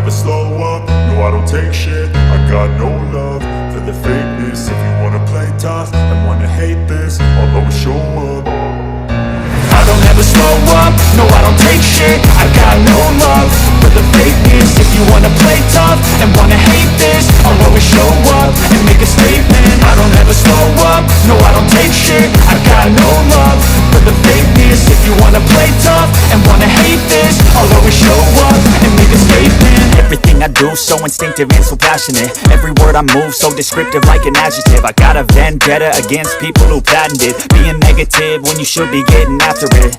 never slow up, no I don't take shit. I got no love for the fakeness. If you wanna play tough and wanna hate this, I'll always show up. I don't ever slow up, no I don't take shit. I got no love for the fakeness. If you wanna play tough and wanna hate this, I'll always show up and make a statement. I don't ever slow up, no I don't take shit. I got no love for the fakeness. If you wanna play tough and wanna hate this, I'll always show up and make a statement. Everything I do so instinctive and so passionate. Every word I move so descriptive like an adjective. I got a vendetta against people who patented being negative when you should be getting after it.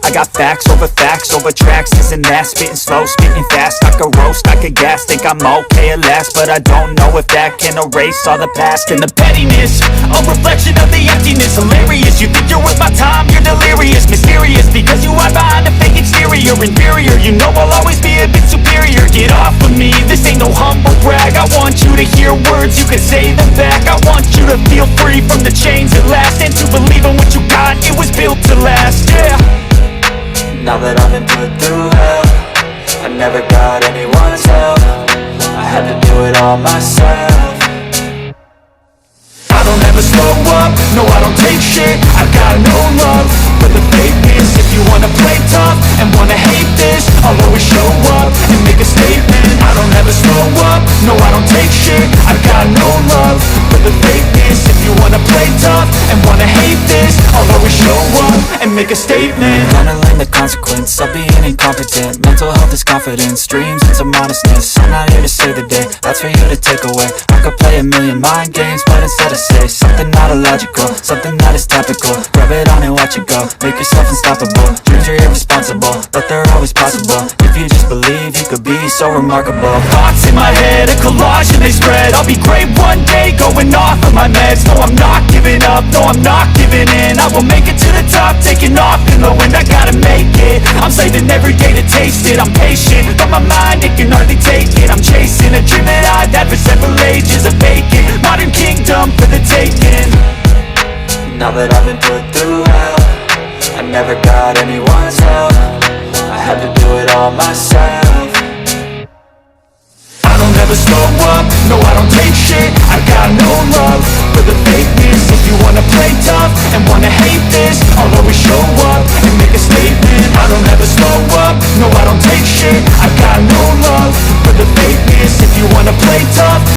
I got facts over tracks, this and that. Spitting slow, spitting fast, I could roast, I could gas. Think I'm okay at last, but I don't know if that can erase all the past. And the pettiness, a reflection of the emptiness. Hilarious, you think you're worth my time, you're delirious. Mysterious, because you hide behind a fake exterior. Inferior, you know I'll always be a bit superior. Get off of me, this ain't no humble brag. I want you to hear words, you can say them back. I want you to feel free from the chains at last, and to believe in what you got, it was built to last, yeah. Now that I've been put through hell, I never got anyone's help. I had to do it all myself. I don't ever slow up, no I don't take shit. I got no love for the fakeness. If you wanna play tough and wanna hate this, I'll always show up and make a statement. I don't ever slow up, no I don't take shit. I got no love for the fakeness. If you wanna play tough and wanna hate this, I'll always show up and make a statement. Gonna learn the consequence of being incompetent. Mental health is confidence, dreams into modestness. I'm not here to save the day, that's for you to take away. I could play a million mind games, but instead I say something not illogical, something that is topical. Rub it on and watch it go, make yourself unstoppable. Dreams are irresponsible, but they're always possible. If you just believe, you could be so remarkable. Thoughts in my head, a collage and they spread. I'll be great one day, going off of my meds. No I'm not giving up, no I'm not giving in. I will make it to the top, taking off in the wind. I gotta make it, I'm saving every day to taste it. I'm patient, but my mind, it can hardly take it. I'm chasing a dream that I've had for several ages. A vacant, modern kingdom for the taking. Now that I've been put through hell, I never got anyone's help. I had to do it all myself. I don't ever slow up, no I don't take shit. I got no love for the fakeness. If you wanna play tough and wanna hate this, I'll always show up and make a statement. I don't ever slow up, no I don't take shit. I got no love for the fakeness. If you wanna play tough